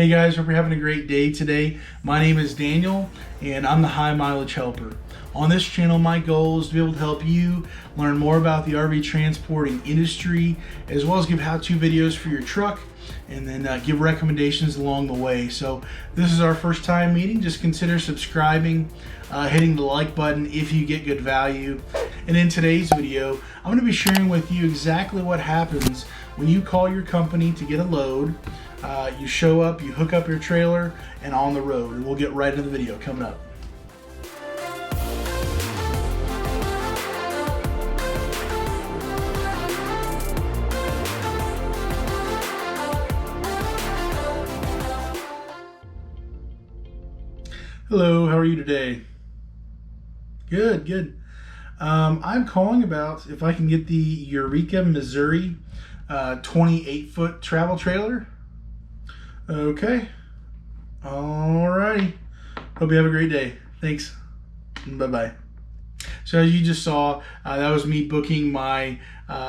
Hey guys, hope you're having a great day today. My name is Daniel and I'm the High Mileage Helper. On this channel, my goal is to be able to help you learn more about the RV transporting industry, as well as give how-to videos for your truck, and then give recommendations along the way. So this is our first time meeting. Just consider subscribing, hitting the like button if you get good value. And in today's video, I'm going to be sharing with you exactly what happens when you call your company to get a load. You show up, you hook up your trailer, and on the road. And we'll get right into the video coming up. Hello, how are you today? Good, good. I'm calling about if I can get the Eureka, Missouri 28-foot travel trailer. Okay. Alrighty. Hope you have a great day. Thanks. Bye-bye. So as you just saw, that was me booking my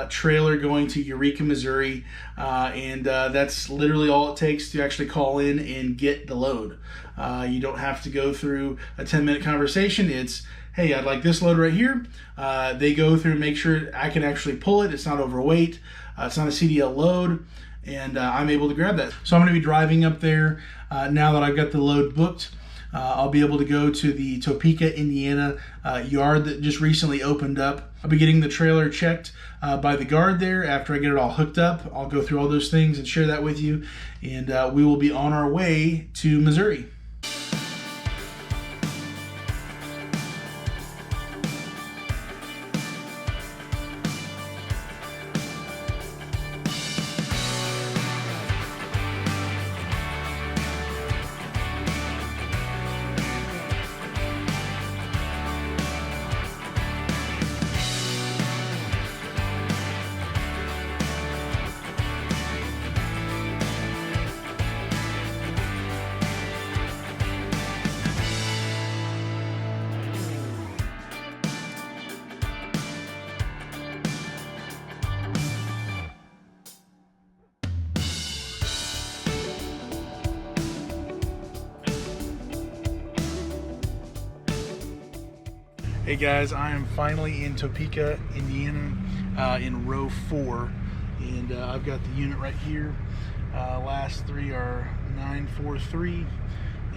trailer going to Eureka, Missouri, and that's literally all it takes to actually call in and get the load. You don't have to go through a 10-minute conversation. It's, hey, I'd like this load right here. They go through and make sure I can actually pull it. It's not overweight. It's not a CDL load, and I'm able to grab that. So I'm going to be driving up there now that I've got the load booked. I'll be able to go to the Topeka, Indiana yard that just recently opened up. I'll be getting the trailer checked by the guard there. After I get it all hooked up, I'll go through all those things and share that with you. And we will be on our way to Missouri. Hey guys, I am finally in Topeka, Indiana, in row 4, and I've got the unit right here. Last three are 943,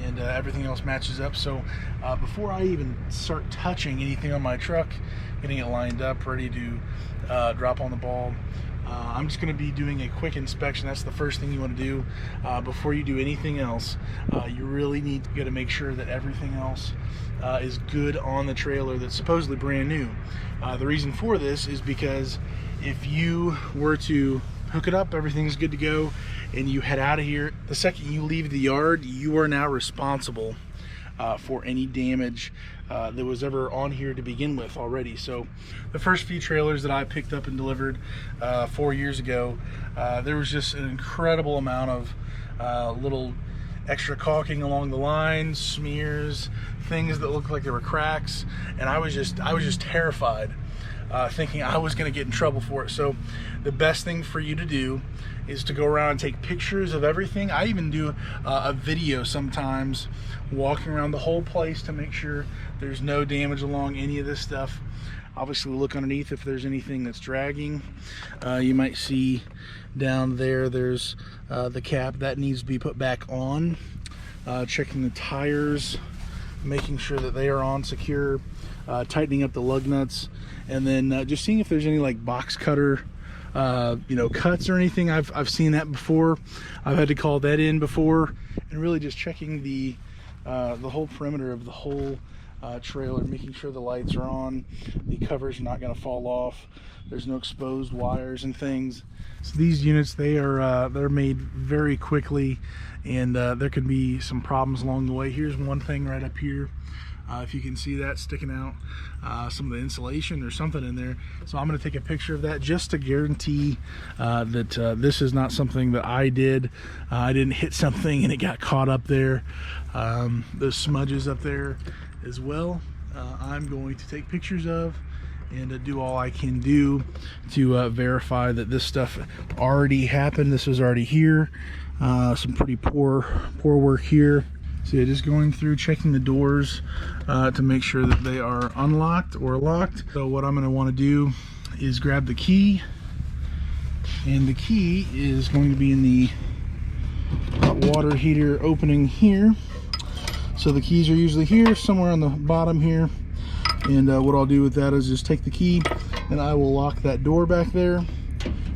and everything else matches up. So before I even start touching anything on my truck, getting it lined up, ready to drop on the ball, I'm just going to be doing a quick inspection. That's the first thing you want to do before you do anything else. You really need to make sure that everything else is good on the trailer that's supposedly brand new. The reason for this is because if you were to hook it up, everything's good to go, and you head out of here, the second you leave the yard, you are now responsible for any damage that was ever on here to begin with already. So the first few trailers that I picked up and delivered 4 years ago, there was just an incredible amount of little extra caulking along the lines, smears, things that looked like there were cracks, and I was just terrified, thinking I was going to get in trouble for it. So the best thing for you to do is to go around and take pictures of everything. I even do a video sometimes walking around the whole place to make sure there's no damage along any of this stuff. Obviously look underneath if there's anything that's dragging. You might see down there, there's the cap that needs to be put back on. Checking the tires, making sure that they are on secure, tightening up the lug nuts, and then just seeing if there's any like box cutter cuts or anything. I've seen that before. I've had to call that in before, and really just checking the whole perimeter of the whole trailer, making sure the lights are on, the cover's not going to fall off, there's no exposed wires and things. So these units, they're made very quickly, and there can be some problems along the way. Here's one thing right up here. If you can see that sticking out, some of the insulation or something in there. So I'm going to take a picture of that just to guarantee that this is not something that I did. I didn't hit something and it got caught up there. Those smudges up there as well, I'm going to take pictures of and do all I can do to verify that this stuff already happened. This was already here. Some pretty poor work here. So yeah, just going through checking the doors to make sure that they are unlocked or locked. So what I'm going to want to do is grab the key, and the key is going to be in the water heater opening here. So the keys are usually here, somewhere on the bottom here. And what I'll do with that is just take the key and I will lock that door back there,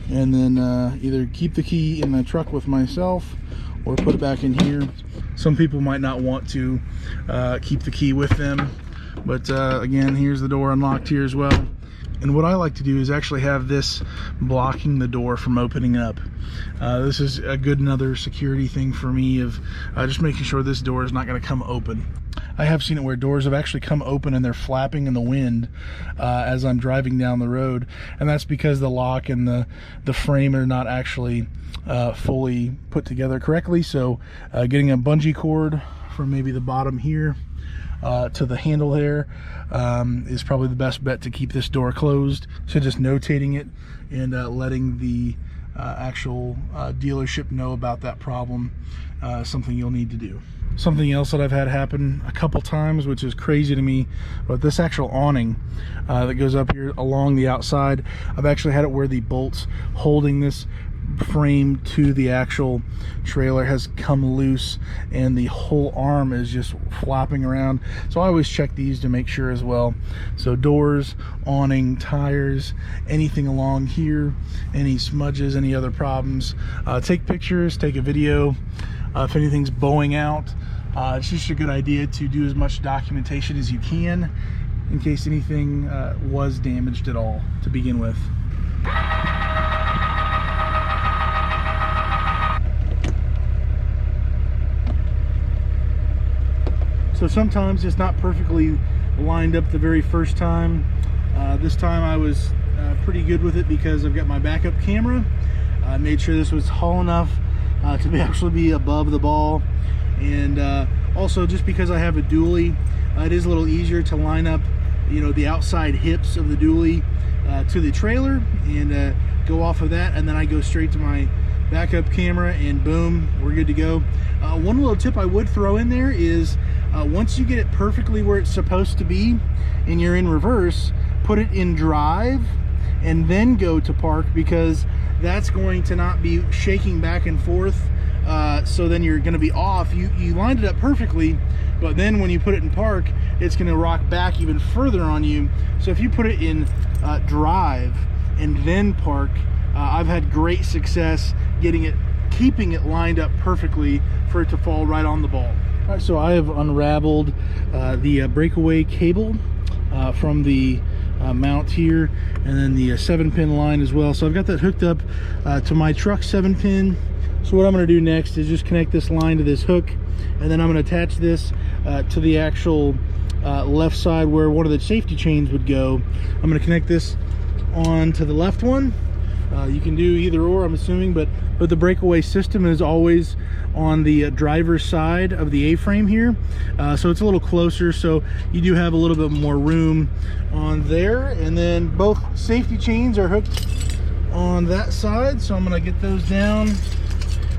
and then either keep the key in the truck with myself or put it back in here. Some people might not want to keep the key with them, but again, here's the door unlocked here as well. And what I like to do is actually have this blocking the door from opening up. This is a good another security thing for me of just making sure this door is not going to come open. I have seen it where doors have actually come open and they're flapping in the wind as I'm driving down the road, and that's because the lock and the frame are not actually fully put together correctly. So getting a bungee cord from maybe the bottom here to the handle there is probably the best bet to keep this door closed. So just notating it and letting the actual dealership know about that problem, something you'll need to do. Something else that I've had happen a couple times, which is crazy to me, but this actual awning that goes up here along the outside, I've actually had it where the bolts holding this frame to the actual trailer has come loose and the whole arm is just flopping around. So I always check these to make sure as well. So doors, awning, tires, anything along here, any smudges, any other problems, take pictures, take a video. If anything's bowing out, it's just a good idea to do as much documentation as you can in case anything was damaged at all to begin with. So sometimes it's not perfectly lined up the very first time. This time I was pretty good with it because I've got my backup camera. I made sure this was tall enough to actually be above the ball, and also just because I have a dually, it is a little easier to line up, you know, the outside hips of the dually to the trailer and go off of that, and then I go straight to my backup camera and boom, we're good to go. One little tip I would throw in there is once you get it perfectly where it's supposed to be and you're in reverse, put it in drive and then go to park, because that's going to not be shaking back and forth. So then you're going to be off. You lined it up perfectly, but then when you put it in park, it's going to rock back even further on you. So if you put it in drive and then park, I've had great success keeping it lined up perfectly for it to fall right on the ball. All right, so I have unraveled the breakaway cable from the mount here, and then the 7-pin line as well. So I've got that hooked up to my truck 7-pin. So what I'm going to do next is just connect this line to this hook, and then I'm going to attach this to the actual left side where one of the safety chains would go. I'm going to connect this on to the left one. You can do either or, I'm assuming, but the breakaway system is always on the driver's side of the A-frame here, so it's a little closer, so you do have a little bit more room on there. And then both safety chains are hooked on that side, so I'm going to get those down.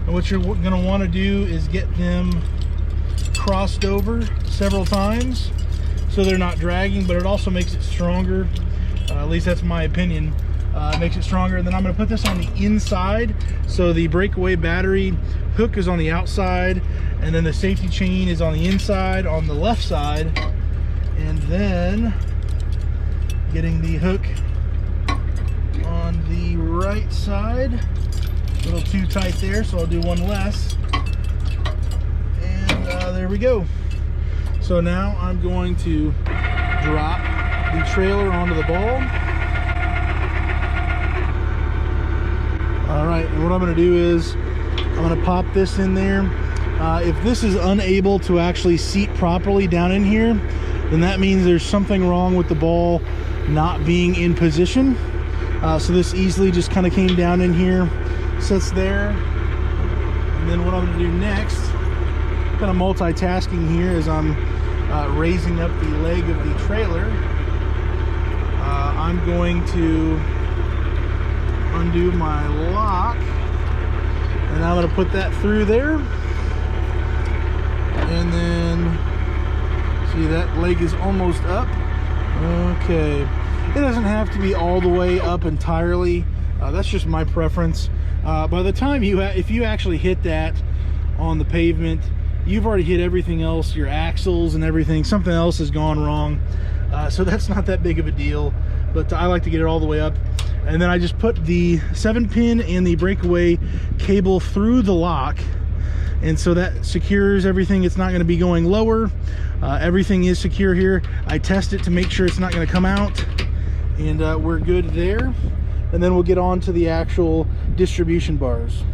And what you're going to want to do is get them crossed over several times so they're not dragging, but it also makes it stronger. At least that's my opinion. Makes it stronger. And then I'm going to put this on the inside, so the breakaway battery hook is on the outside, and then the safety chain is on the inside on the left side, and then getting the hook on the right side. A little too tight there, so I'll do one less, and there we go. So now I'm going to drop the trailer onto the ball. All right, and what I'm going to do is I'm going to pop this in there. If this is unable to actually seat properly down in here, then that means there's something wrong with the ball not being in position. So this easily just kind of came down in here, sits there. And then what I'm going to do next, kind of multitasking here as I'm raising up the leg of the trailer, I'm going to undo my lock, And I'm going to put that through there. And then, see, that leg is almost up. Okay. It doesn't have to be all the way up entirely. That's just my preference. By the time if you actually hit that on the pavement, you've already hit everything else, your axles and everything. Something else has gone wrong. So that's not that big of a deal, but I like to get it all the way up. And then I just put the 7-pin and the breakaway cable through the lock, and so that secures everything. It's not going to be going lower. Everything is secure here. I test it to make sure it's not going to come out, and we're good there. And then we'll get on to the actual distribution bars.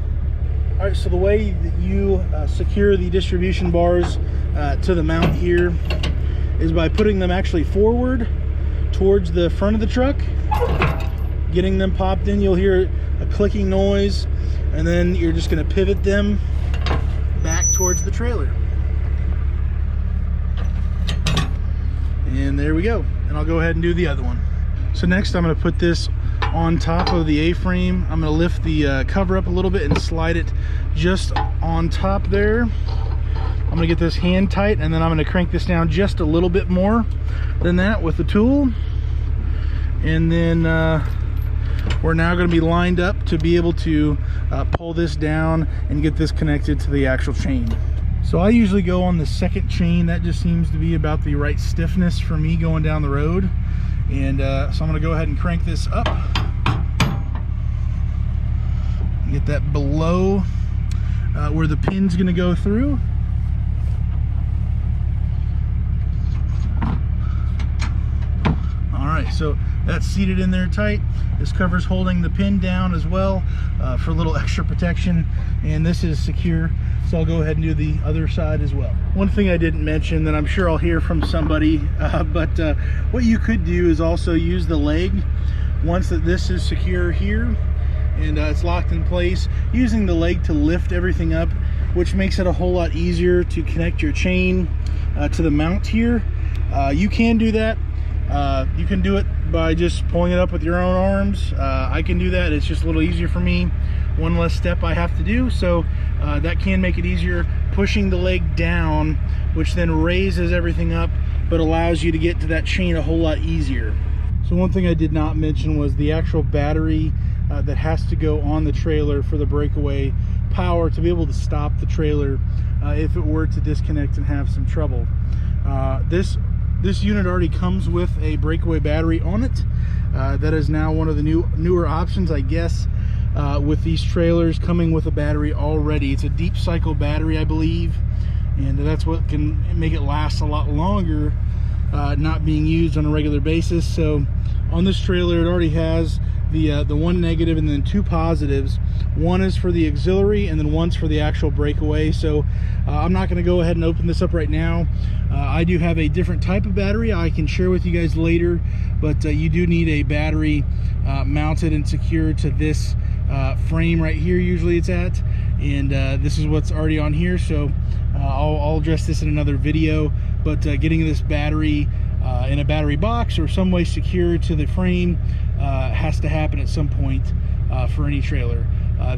All right, so the way that you secure the distribution bars to the mount here is by putting them actually forward towards the front of the truck, getting them popped in. You'll hear a clicking noise, and then you're just going to pivot them back towards the trailer. And there we go. And I'll go ahead and do the other one. So next I'm going to put this on top of the A-frame. I'm going to lift the cover up a little bit and slide it just on top there. I'm going to get this hand tight, and then I'm going to crank this down just a little bit more than that with the tool. And then we're now going to be lined up to be able to pull this down and get this connected to the actual chain. So I usually go on the second chain. That just seems to be about the right stiffness for me going down the road. And so I'm going to go ahead and crank this up. Get that below where the pin's going to go through. Alright, so that's seated in there tight. This cover's holding the pin down as well for a little extra protection, and this is secure. So I'll go ahead and do the other side as well. One thing I didn't mention that I'm sure I'll hear from somebody, but what you could do is also use the leg. Once that this is secure here and it's locked in place, using the leg to lift everything up, which makes it a whole lot easier to connect your chain to the mount here. You can do that. You can do it by just pulling it up with your own arms. I can do that. It's just a little easier for me. One less step I have to do, so that can make it easier. Pushing the leg down, which then raises everything up, but allows you to get to that chain a whole lot easier. So one thing I did not mention was the actual battery that has to go on the trailer for the breakaway power to be able to stop the trailer if it were to disconnect and have some trouble. This unit already comes with a breakaway battery on it. That is now one of the newer options, I guess, with these trailers coming with a battery already. It's a deep cycle battery, I believe, and that's what can make it last a lot longer, not being used on a regular basis. So on this trailer, it already has the one negative and then two positives. One is for the auxiliary, and then one's for the actual breakaway. So I'm not going to go ahead and open this up right now. I do have a different type of battery I can share with you guys later, but you do need a battery mounted and secured to this frame right here. Usually it's at, and this is what's already on here. So I'll address this in another video, but getting this battery in a battery box or some way secured to the frame has to happen at some point for any trailer.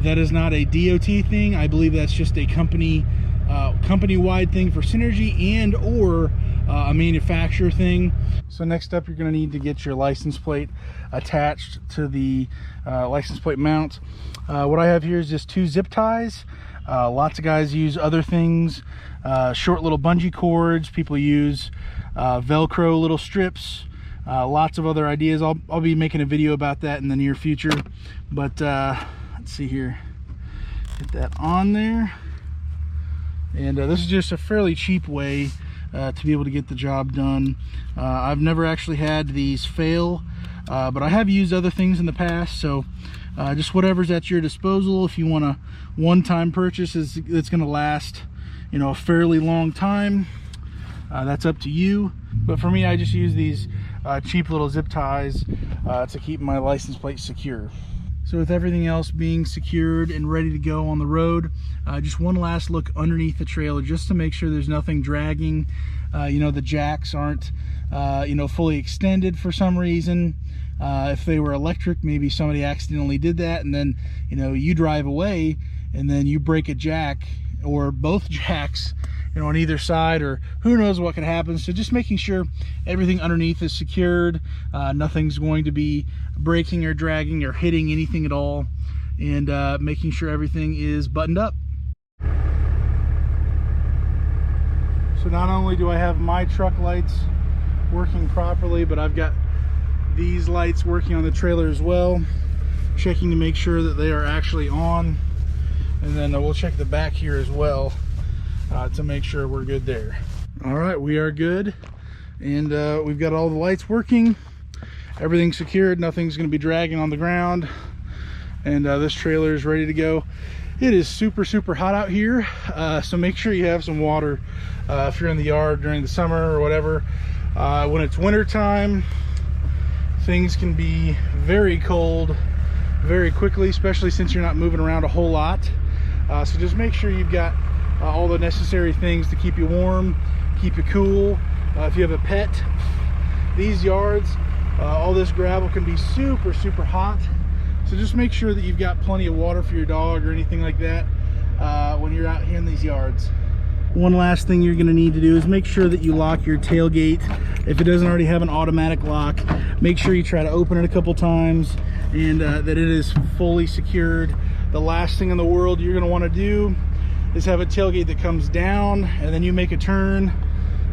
That is not a DOT thing. I believe that's just a company-wide thing for Synergy and or a manufacturer thing. So next up, you're going to need to get your license plate attached to the license plate mount. What I have here is just 2 zip ties. Lots of guys use other things, short little bungee cords. People use Velcro little strips. Lots of other ideas. I'll be making a video about that in the near future. But let's see here. Get that on there. And this is just a fairly cheap way to be able to get the job done. I've never actually had these fail, but I have used other things in the past. So just whatever's at your disposal. If you want a one-time purchase that's going to last, a fairly long time, that's up to you. But for me, I just use these cheap little zip ties to keep my license plate secure. So with everything else being secured and ready to go on the road, just one last look underneath the trailer just to make sure there's nothing dragging. The jacks aren't fully extended for some reason. If they were electric, maybe somebody accidentally did that, and then you drive away and then you break a jack or both jacks, you know, on either side, or who knows what could happen. So just making sure everything underneath is secured, nothing's going to be breaking or dragging or hitting anything at all, and making sure everything is buttoned up. So not only do I have my truck lights working properly, but I've got these lights working on the trailer as well, checking to make sure that they are actually on. And then we'll check the back here as well to make sure we're good there. All right, we are good, and we've got all the lights working, everything's secured, nothing's going to be dragging on the ground, and this trailer is ready to go. It is super hot out here, so make sure you have some water if you're in the yard during the summer or whatever. When it's winter time, things can be very cold very quickly, especially since you're not moving around a whole lot. So just make sure you've got all the necessary things to keep you warm, keep you cool. If you have a pet, these yards, all this gravel can be super hot. So just make sure that you've got plenty of water for your dog or anything like that when you're out here in these yards. One last thing you're going to need to do is make sure that you lock your tailgate. If it doesn't already have an automatic lock, make sure you try to open it a couple times, and that it is fully secured. The last thing in the world you're going to want to do is have a tailgate that comes down and then you make a turn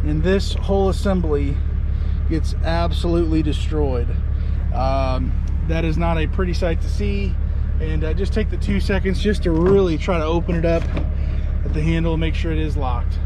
and this whole assembly gets absolutely destroyed. That is not a pretty sight to see, and just take the 2 seconds just to really try to open it up at the handle and make sure it is locked.